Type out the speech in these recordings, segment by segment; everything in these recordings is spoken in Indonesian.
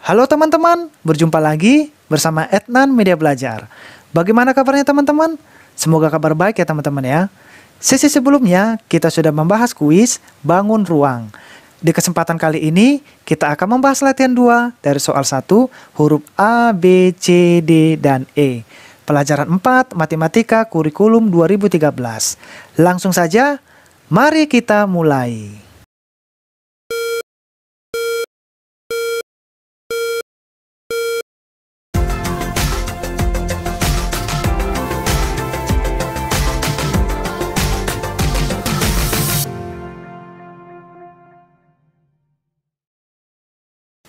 Halo teman-teman, berjumpa lagi bersama Etnan Media Belajar. Bagaimana kabarnya teman-teman? Semoga kabar baik ya teman-teman ya. Sesi sebelumnya kita sudah membahas kuis bangun ruang. Di kesempatan kali ini kita akan membahas latihan 2 dari soal 1 huruf A, B, C, D, dan E. Pelajaran 4 Matematika Kurikulum 2013. Langsung saja, mari kita mulai.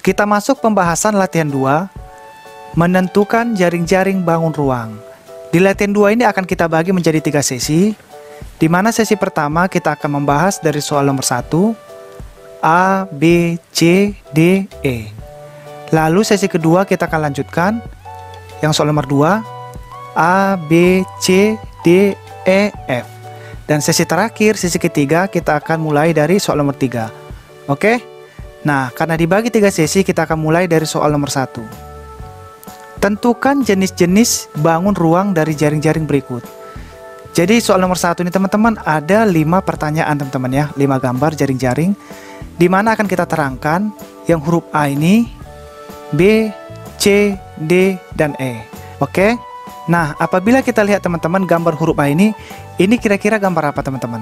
Kita masuk pembahasan latihan 2, menentukan jaring-jaring bangun ruang. Di latihan 2 ini akan kita bagi menjadi 3 sesi, di mana sesi pertama kita akan membahas dari soal nomor 1, A, B, C, D, E. Lalu sesi kedua kita akan lanjutkan, yang soal nomor 2, A, B, C, D, E, F. Dan sesi terakhir, sesi ketiga, kita akan mulai dari soal nomor 3. Oke? Nah, karena dibagi 3 sesi, kita akan mulai dari soal nomor 1. Tentukan jenis-jenis bangun ruang dari jaring-jaring berikut. Jadi soal nomor 1 ini teman-teman ada 5 pertanyaan teman-teman ya, 5 gambar jaring-jaring, di mana akan kita terangkan yang huruf A ini, B, C, D, dan E. Oke? Nah, apabila kita lihat teman-teman gambar huruf A ini kira-kira gambar apa teman-teman?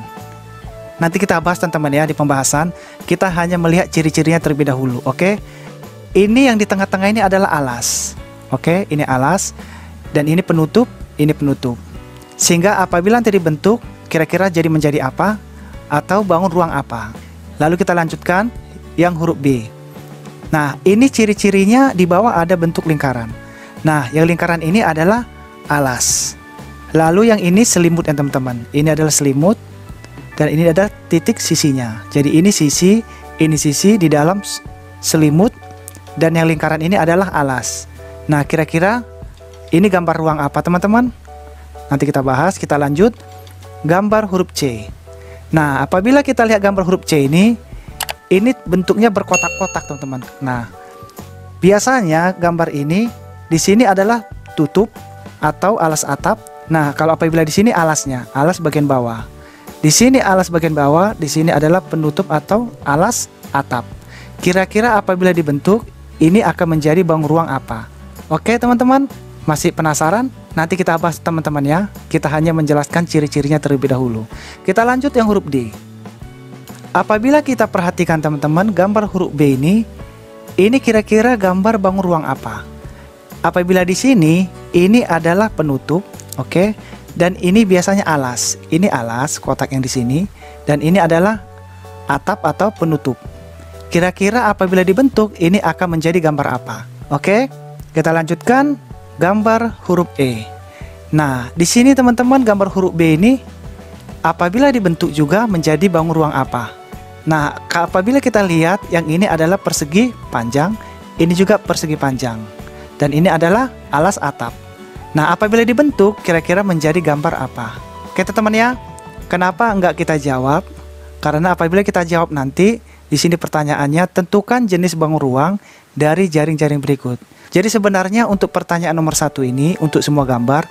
Nanti kita bahas teman-teman ya di pembahasan. Kita hanya melihat ciri-cirinya terlebih dahulu, oke? Ini yang di tengah-tengah ini adalah alas. Oke, ini alas dan ini penutup, ini penutup. Sehingga apabila nanti dibentuk, kira-kira jadi menjadi apa atau bangun ruang apa. Lalu kita lanjutkan yang huruf B. Nah, ini ciri-cirinya di bawah ada bentuk lingkaran. Nah, yang lingkaran ini adalah alas. Lalu yang ini selimut ya teman-teman. Ini adalah selimut. Dan ini ada titik sisinya. Jadi ini sisi di dalam selimut. Dan yang lingkaran ini adalah alas. Nah, kira-kira ini gambar ruang apa teman-teman? Nanti kita bahas, kita lanjut. Gambar huruf C. Nah, apabila kita lihat gambar huruf C ini bentuknya berkotak-kotak teman-teman. Nah, biasanya gambar ini di sini adalah tutup atau alas atap. Nah, kalau apabila di sini alasnya, alas bagian bawah. Di sini alas bagian bawah, di sini adalah penutup atau alas atap. Kira-kira apabila dibentuk, ini akan menjadi bangun ruang apa? Oke teman-teman, masih penasaran? Nanti kita bahas teman-teman ya. Kita hanya menjelaskan ciri-cirinya terlebih dahulu. Kita lanjut yang huruf D. Apabila kita perhatikan teman-teman, gambar huruf B ini kira-kira gambar bangun ruang apa? Apabila di sini, ini adalah penutup, oke? Dan ini biasanya alas. Ini alas, kotak yang di sini. Dan ini adalah atap atau penutup. Kira-kira apabila dibentuk, ini akan menjadi gambar apa? Oke, kita lanjutkan gambar huruf E. Nah, di sini teman-teman gambar huruf B ini, apabila dibentuk juga menjadi bangun ruang apa? Nah, apabila kita lihat, yang ini adalah persegi panjang, ini juga persegi panjang. Dan ini adalah alas atap. Nah, apabila dibentuk, kira-kira menjadi gambar apa? Oke teman-teman ya, kenapa enggak kita jawab? Karena apabila kita jawab nanti, di sini pertanyaannya, tentukan jenis bangun ruang dari jaring-jaring berikut. Jadi sebenarnya untuk pertanyaan nomor 1 ini, untuk semua gambar,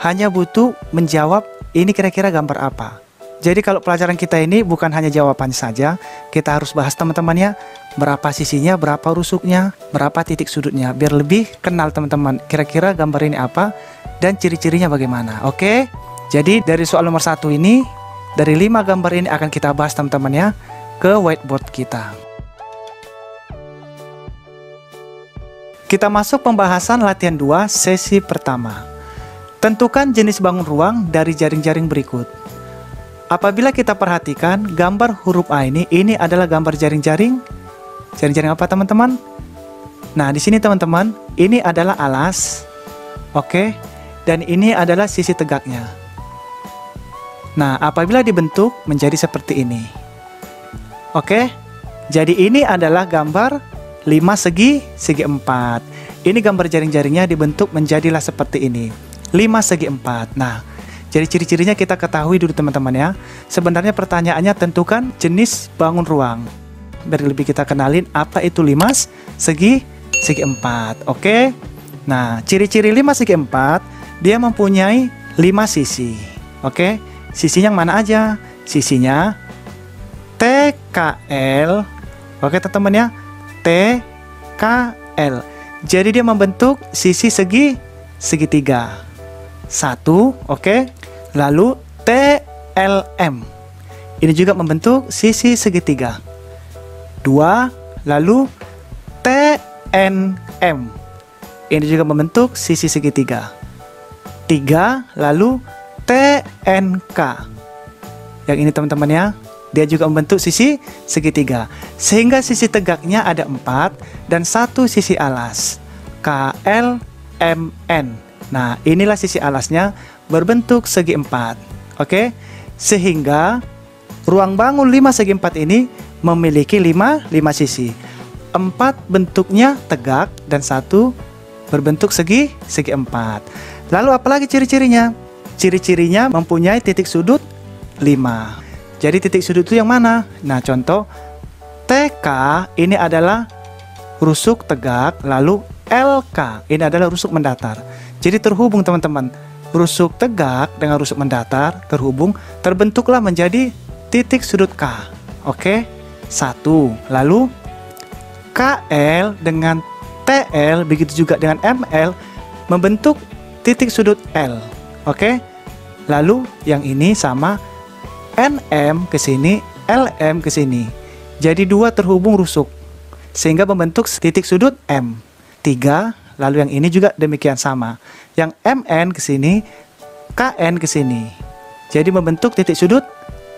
hanya butuh menjawab ini kira-kira gambar apa. Jadi kalau pelajaran kita ini bukan hanya jawabannya saja, kita harus bahas teman-teman ya, berapa sisinya, berapa rusuknya, berapa titik sudutnya, biar lebih kenal teman-teman kira-kira gambar ini apa dan ciri-cirinya bagaimana. Oke, jadi dari soal nomor 1 ini, dari 5 gambar ini akan kita bahas teman-teman ya ke whiteboard kita. Kita masuk pembahasan latihan 2 sesi pertama. Tentukan jenis bangun ruang dari jaring-jaring berikut. Apabila kita perhatikan gambar huruf A ini adalah gambar jaring-jaring. Jaring-jaring apa teman-teman? Nah, di sini teman-teman, ini adalah alas. Oke. Dan ini adalah sisi tegaknya. Nah, apabila dibentuk menjadi seperti ini. Oke. Jadi ini adalah gambar 5 segi 4. Ini gambar jaring-jaringnya dibentuk menjadilah seperti ini. 5 segi 4. Nah, jadi ciri-cirinya kita ketahui dulu teman-teman ya. Sebenarnya pertanyaannya tentukan jenis bangun ruang. Biar lebih kita kenalin apa itu 5 segi segi 4. Oke. Nah, ciri-ciri 5 segi 4, dia mempunyai 5 sisi. Oke. Sisinya yang mana aja? Sisinya TKL. Oke, teman-teman ya. TKL. Jadi dia membentuk sisi segitiga. 1, oke. Lalu TLM. Ini juga membentuk sisi segitiga. 2, lalu TNM. Ini juga membentuk sisi segitiga. 3, lalu TNK. Yang ini teman-teman ya, dia juga membentuk sisi segitiga. Sehingga sisi tegaknya ada 4 dan 1 sisi alas. KLMN. Nah, inilah sisi alasnya berbentuk segi 4. Oke. Sehingga ruang bangun 5 segi 4 ini memiliki 5 sisi. 4 bentuknya tegak dan 1 berbentuk segi 4. Lalu apalagi ciri-cirinya? Ciri-cirinya mempunyai titik sudut 5. Jadi titik sudut itu yang mana? Nah, contoh TK ini adalah rusuk tegak, lalu LK ini adalah rusuk mendatar. Jadi terhubung teman-teman. Rusuk tegak dengan rusuk mendatar terhubung, terbentuklah menjadi titik sudut K. Oke, 1. Lalu KL dengan TL, begitu juga dengan ML, membentuk titik sudut L. Oke. Lalu yang ini sama NM ke sini, LM ke sini. Jadi 2 terhubung rusuk sehingga membentuk titik sudut M. 3. Lalu yang ini juga demikian sama. Yang MN ke sini, KN ke sini. Jadi membentuk titik sudut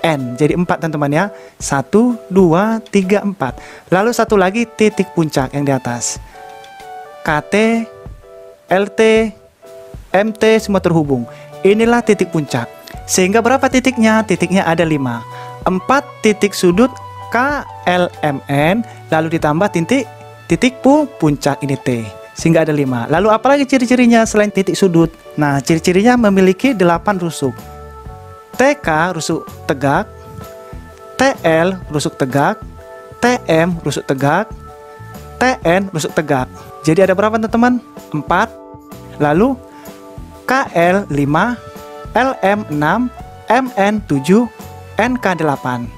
N. Jadi 4 teman-teman ya. 1, 2, 3, 4. Lalu satu lagi titik puncak yang di atas. KT, LT, MT semua terhubung. Inilah titik puncak. Sehingga berapa titiknya? Titiknya ada 5. 4 titik sudut KLMN, lalu ditambah titik puncak ini T. Sehingga ada 5. Lalu apalagi ciri-cirinya selain titik sudut? Nah, ciri-cirinya memiliki 8 rusuk. TK rusuk tegak, TL rusuk tegak, TM rusuk tegak, TN rusuk tegak. Jadi ada berapa teman-teman? 4. Lalu KL 5, LM 6, MN 7, NK 8.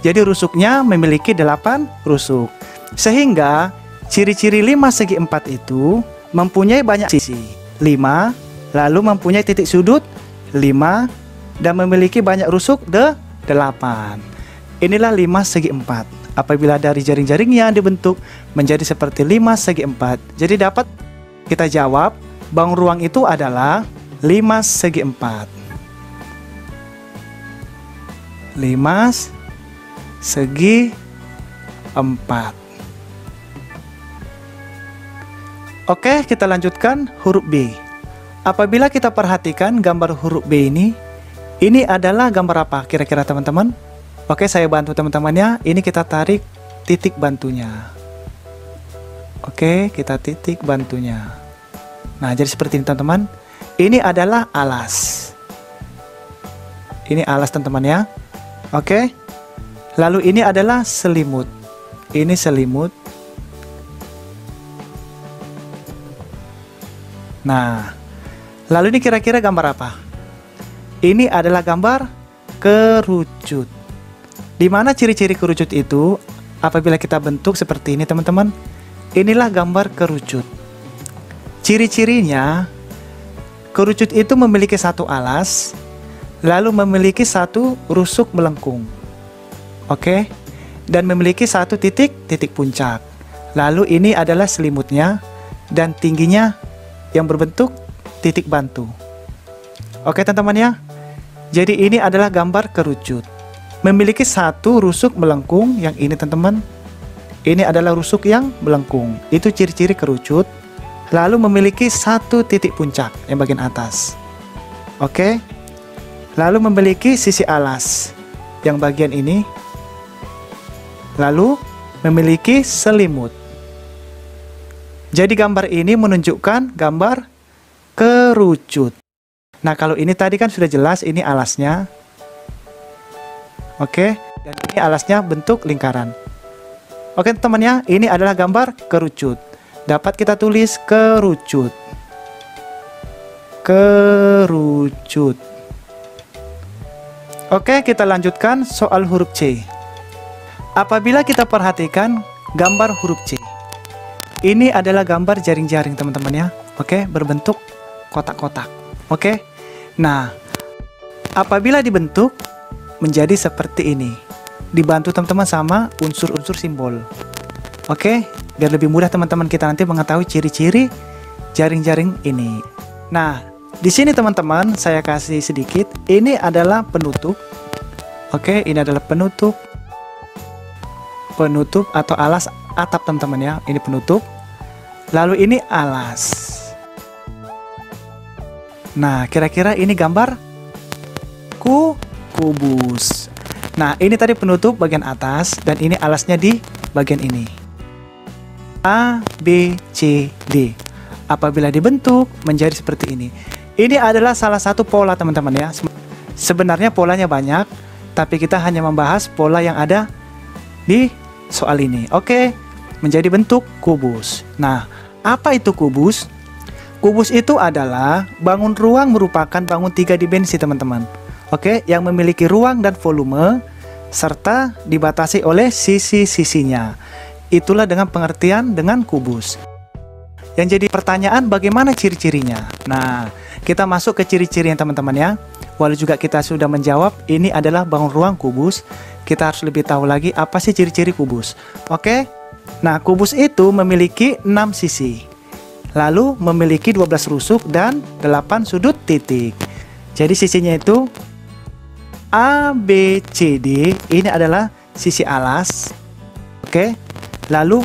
Jadi rusuknya memiliki 8 rusuk. Sehingga ciri-ciri 5 segi 4 itu mempunyai banyak sisi. 5, lalu mempunyai titik sudut 5 dan memiliki banyak rusuk 8. Inilah 5 segi 4. Apabila dari jaring-jaringnya dibentuk menjadi seperti 5 segi 4. Jadi dapat kita jawab bangun ruang itu adalah 5 segi 4. 5 segi 4. Oke, kita lanjutkan huruf B. Apabila kita perhatikan gambar huruf B ini adalah gambar apa kira-kira teman-teman? Oke, saya bantu teman-temannya. Ini kita tarik titik bantunya. Oke, kita titik bantunya. Nah, jadi seperti ini teman-teman. Ini adalah alas. Ini alas teman-teman ya. Oke. Lalu ini adalah selimut. Ini selimut. Nah, lalu ini kira-kira gambar apa? Ini adalah gambar kerucut. Di mana ciri-ciri kerucut itu? Apabila kita bentuk seperti ini teman-teman, inilah gambar kerucut. Ciri-cirinya, kerucut itu memiliki satu alas, lalu memiliki satu rusuk melengkung. Oke, dan memiliki satu titik puncak. Lalu ini adalah selimutnya dan tingginya yang berbentuk titik bantu. Oke teman-teman ya. Jadi ini adalah gambar kerucut. Memiliki satu rusuk melengkung, yang ini teman-teman. Ini adalah rusuk yang melengkung. Itu ciri-ciri kerucut. Lalu memiliki satu titik puncak yang bagian atas. Oke. Lalu memiliki sisi alas yang bagian ini. Lalu memiliki selimut. Jadi gambar ini menunjukkan gambar kerucut. Nah, kalau ini tadi kan sudah jelas, ini alasnya. Oke, dan ini alasnya bentuk lingkaran. Oke teman-teman ya, ini adalah gambar kerucut. dapat kita tulis kerucut. Kerucut. Oke, kita lanjutkan soal huruf C. Apabila kita perhatikan gambar huruf C, ini adalah gambar jaring-jaring teman-teman ya. Oke, berbentuk kotak-kotak. Oke. Nah, apabila dibentuk menjadi seperti ini, dibantu teman-teman sama unsur-unsur simbol. Oke, biar lebih mudah teman-teman kita nanti mengetahui ciri-ciri jaring-jaring ini. Nah, di sini teman-teman saya kasih sedikit. Ini adalah penutup. Oke, ini adalah penutup. Penutup atau alas atap teman-teman ya. Ini penutup. Lalu ini alas. Nah, kira-kira ini gambar kubus. Nah, ini tadi penutup bagian atas dan ini alasnya di bagian ini. A, B, C, D. Apabila dibentuk menjadi seperti ini. Ini adalah salah satu pola teman-teman ya. Sebenarnya polanya banyak, tapi kita hanya membahas pola yang ada di soal ini. Oke, menjadi bentuk kubus. Nah, apa itu kubus? Kubus itu adalah bangun ruang merupakan bangun 3 dimensi teman-teman. Oke, yang memiliki ruang dan volume serta dibatasi oleh sisi-sisinya. Itulah dengan pengertian dengan kubus. Yang jadi pertanyaan bagaimana ciri-cirinya? Nah, kita masuk ke ciri-cirinya teman-teman ya. Walau juga kita sudah menjawab ini adalah bangun ruang kubus, kita harus lebih tahu lagi apa sih ciri-ciri kubus. Oke? Nah, kubus itu memiliki 6 sisi. Lalu memiliki 12 rusuk dan 8 sudut titik. Jadi sisinya itu A, B, C, D. Ini adalah sisi alas. Oke? Lalu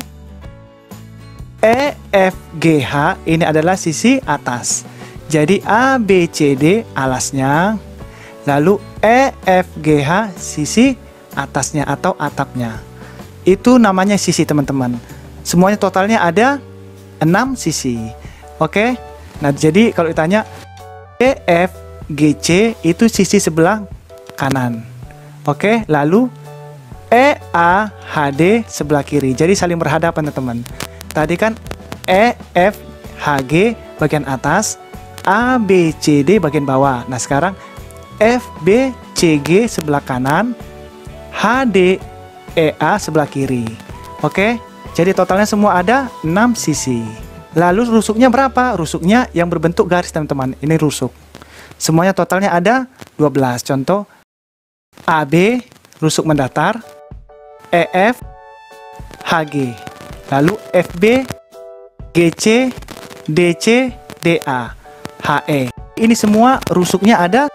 E, F, G, H ini adalah sisi atas. Jadi A, B, C, D alasnya. Lalu E, F, G, H sisi atasnya atau atapnya. Itu namanya sisi teman-teman. Semuanya totalnya ada 6 sisi. Oke. Nah, jadi kalau ditanya E, F, G, C itu sisi sebelah kanan. Oke. Lalu E, A, H, D sebelah kiri. Jadi saling berhadapan teman-teman. Tadi kan E, F, H, G bagian atas, A, B, C, D bagian bawah. Nah, sekarang F, B, C, G sebelah kanan, H, D, E, A sebelah kiri. Oke, jadi totalnya semua ada 6 sisi. Lalu rusuknya berapa? Rusuknya yang berbentuk garis teman-teman. Ini rusuk. Semuanya totalnya ada 12. Contoh AB rusuk mendatar, EF, HG. Lalu FB, GC, DC, DA, HE. Ini semua rusuknya ada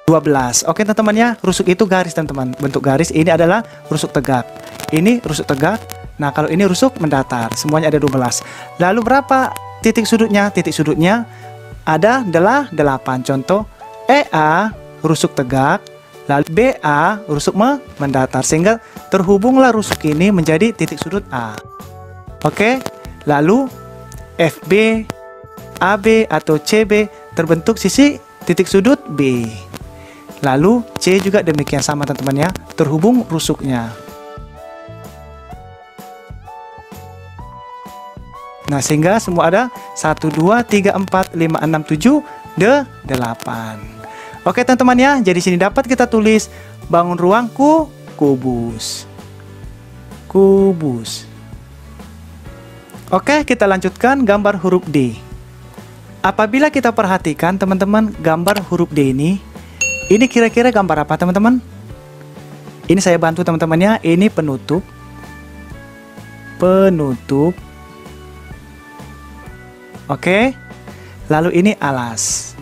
12. Oke teman-teman ya, rusuk itu garis teman-teman. Bentuk garis ini adalah rusuk tegak. Ini rusuk tegak. Nah, kalau ini rusuk mendatar. Semuanya ada 12. Lalu berapa titik sudutnya? Titik sudutnya ada 8. Contoh EA rusuk tegak, lalu BA rusuk mendatar. Sehingga terhubunglah rusuk ini menjadi titik sudut A. Oke, lalu FB, AB atau CB terbentuk sisi titik sudut B. Lalu C juga demikian sama teman-teman ya, terhubung rusuknya. Nah, sehingga semua ada 1, 2, 3, 4, 5, 6, 7, 8. Oke teman-teman ya, jadi sini dapat kita tulis bangun ruang kubus. Kubus. Oke, kita lanjutkan gambar huruf D. Apabila kita perhatikan teman-teman gambar huruf D ini kira-kira gambar apa teman-teman? Ini saya bantu teman-temannya, ini penutup. Penutup. Oke. Lalu ini alas.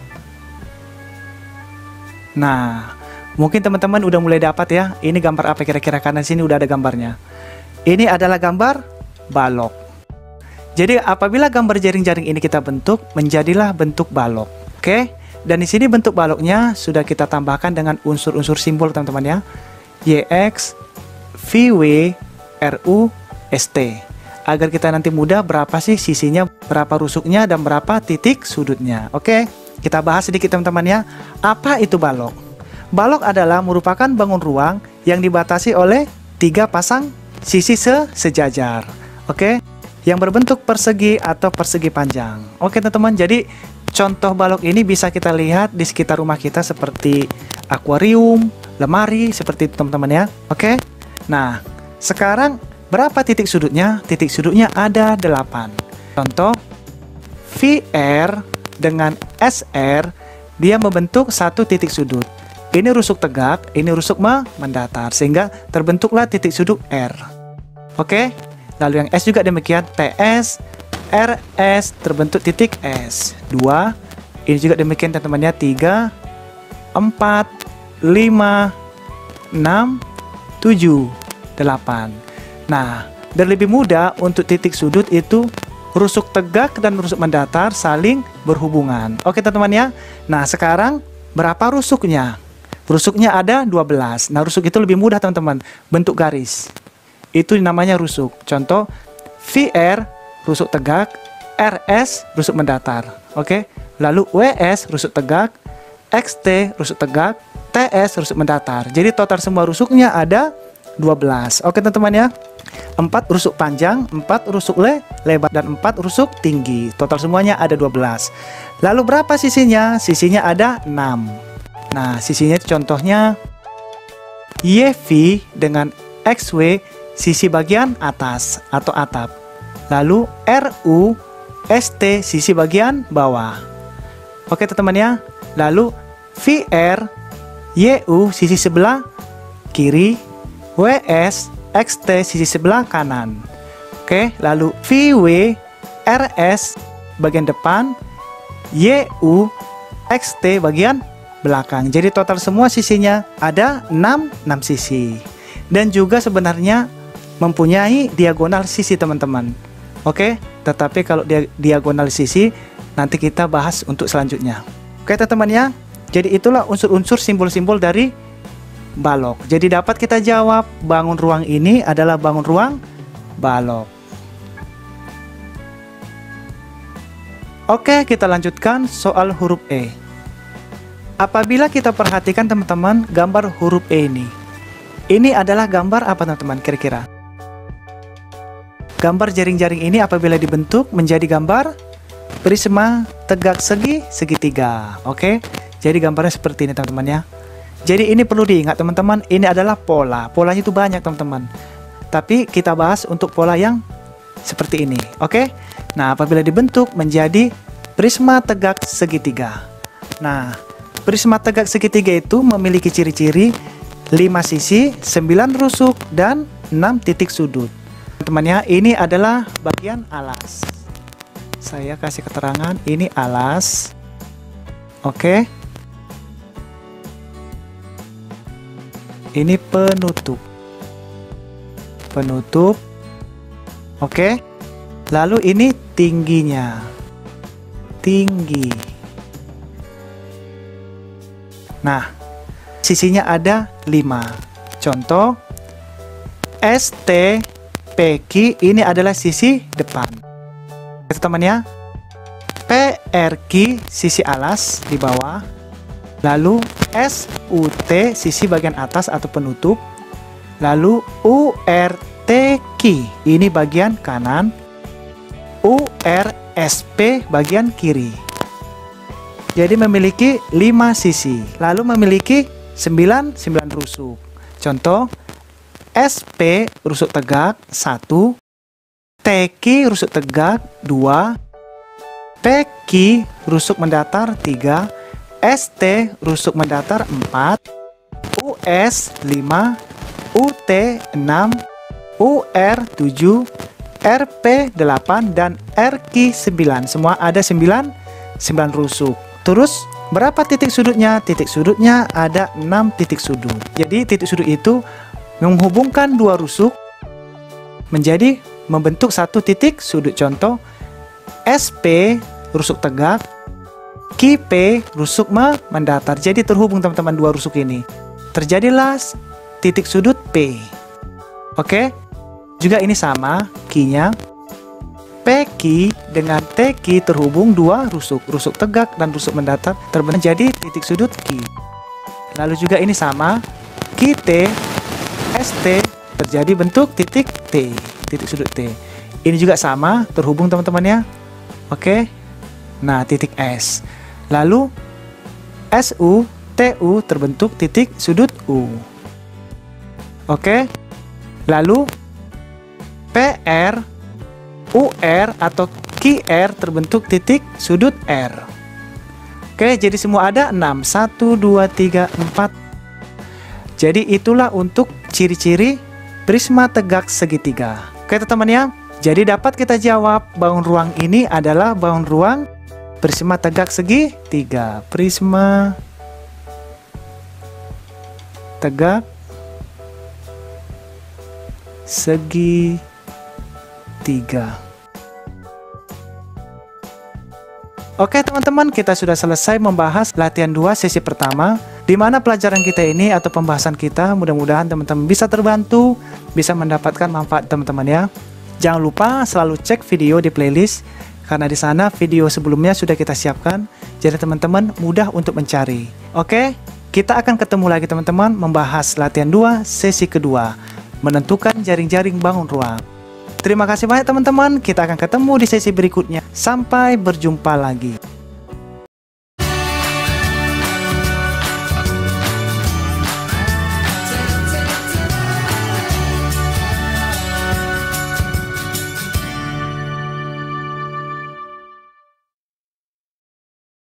Nah, mungkin teman-teman udah mulai dapat ya, ini gambar apa kira-kira karena sini udah ada gambarnya. Ini adalah gambar balok. Jadi apabila gambar jaring-jaring ini kita bentuk, menjadilah bentuk balok. Oke? Dan di sini bentuk baloknya sudah kita tambahkan dengan unsur-unsur simbol teman-teman ya. YX, VW, RU, ST. Agar kita nanti mudah berapa sih sisinya, berapa rusuknya, dan berapa titik sudutnya. Oke? Kita bahas sedikit teman-teman ya. Apa itu balok? Balok adalah merupakan bangun ruang yang dibatasi oleh 3 pasang sisi sejajar. Oke? yang berbentuk persegi atau persegi panjang. Oke teman-teman, jadi contoh balok ini bisa kita lihat di sekitar rumah kita seperti akuarium, lemari, seperti itu teman-teman ya. Oke. Nah, sekarang berapa titik sudutnya? Titik sudutnya ada 8. Contoh, VR dengan SR, dia membentuk satu titik sudut. Ini rusuk tegak, ini rusuk mendatar, sehingga terbentuklah titik sudut R. Oke, lalu yang S juga demikian, TS, RS, terbentuk titik S. 2, ini juga demikian teman-teman ya, 3, 4, 5, 6, 7, 8. Nah, biar lebih mudah untuk titik sudut itu rusuk tegak dan rusuk mendatar saling berhubungan. Oke teman-teman ya. Nah, sekarang berapa rusuknya? Rusuknya ada 12. Nah, rusuk itu lebih mudah teman-teman, bentuk garis. Itu namanya rusuk. Contoh, VR rusuk tegak, RS rusuk mendatar. Oke. Lalu WS rusuk tegak, XT rusuk tegak, TS rusuk mendatar. Jadi total semua rusuknya ada 12. Oke teman-teman ya. 4 rusuk panjang, 4 rusuk lebar, dan 4 rusuk tinggi. Total semuanya ada 12. Lalu berapa sisinya? Sisinya ada 6. Nah, sisinya contohnya YV dengan XW, sisi bagian atas atau atap. Lalu RU, ST, sisi bagian bawah. Oke teman-teman ya. Lalu VR, YU, sisi sebelah kiri, WS, XT, sisi sebelah kanan. Oke, lalu VW, RS, bagian depan, YU, XT, bagian belakang. Jadi total semua sisinya ada 6 sisi. Dan juga sebenarnya mempunyai diagonal sisi teman-teman. Oke, tetapi kalau diagonal sisi nanti kita bahas untuk selanjutnya. Oke teman-teman ya. Jadi itulah unsur-unsur simbol-simbol dari balok. Jadi dapat kita jawab bangun ruang ini adalah bangun ruang balok. Oke, kita lanjutkan soal huruf E. Apabila kita perhatikan teman-teman gambar huruf E ini adalah gambar apa teman-teman kira-kira? Gambar jaring-jaring ini apabila dibentuk menjadi gambar prisma tegak segitiga. Oke, jadi gambarnya seperti ini teman-teman ya. Jadi ini perlu diingat teman-teman, ini adalah pola. Polanya itu banyak teman-teman. Tapi kita bahas untuk pola yang seperti ini. Oke. Nah, apabila dibentuk menjadi prisma tegak segitiga. Nah, prisma tegak segitiga itu memiliki ciri-ciri 5 sisi, 9 rusuk, dan 6 titik sudut. Teman-teman ya, ini adalah bagian alas. Saya kasih keterangan, ini alas. Oke. Ini penutup. Penutup. Oke. Lalu ini tingginya. Tinggi. Nah, sisinya ada 5. Contoh, ST, PQ ini adalah sisi depan. Itu teman ya. PRQ sisi alas di bawah. Lalu SUT sisi bagian atas atau penutup. Lalu URTQ ini bagian kanan. URSP bagian kiri. Jadi memiliki 5 sisi. Lalu memiliki 9 rusuk. Contoh, SP rusuk tegak 1, TQ rusuk tegak 2, PQ rusuk mendatar 3, ST rusuk mendatar 4, US 5, UT 6, UR 7, RP 8, dan RQ 9. Semua ada 9 rusuk. Terus berapa titik sudutnya? Titik sudutnya ada 6 titik sudut. Jadi titik sudut itu menghubungkan 2 rusuk menjadi membentuk satu titik sudut. Contoh, SP rusuk tegak, QP rusuk mendatar. Jadi terhubung teman-teman 2 rusuk ini. Terjadilah titik sudut P. Oke. Juga ini sama, Q-nya. PQ dengan TQ terhubung 2 rusuk. Rusuk tegak dan rusuk mendatar terbentuk jadi titik sudut Q. Lalu juga ini sama, QT, ST terjadi bentuk titik T, titik sudut T. Ini juga sama, terhubung teman-teman ya. Oke. Nah, titik S. Lalu SU, TU terbentuk titik sudut U. Oke. Lalu PR, UR atau QR terbentuk titik sudut R. Oke, jadi semua ada 6. 1, 2, 3, 4. Jadi itulah untuk ciri-ciri prisma tegak segitiga. Oke teman-teman ya. Jadi dapat kita jawab bangun ruang ini adalah bangun ruang prisma tegak segitiga. Prisma tegak segitiga. Oke teman-teman, kita sudah selesai membahas latihan 2 sesi pertama, di mana pelajaran kita ini atau pembahasan kita mudah-mudahan teman-teman bisa terbantu, bisa mendapatkan manfaat teman-teman ya. Jangan lupa selalu cek video di playlist, karena di sana video sebelumnya sudah kita siapkan, jadi teman-teman mudah untuk mencari. Oke, kita akan ketemu lagi teman-teman membahas latihan 2 sesi kedua, menentukan jaring-jaring bangun ruang. Terima kasih banyak teman-teman, kita akan ketemu di sesi berikutnya. Sampai berjumpa lagi.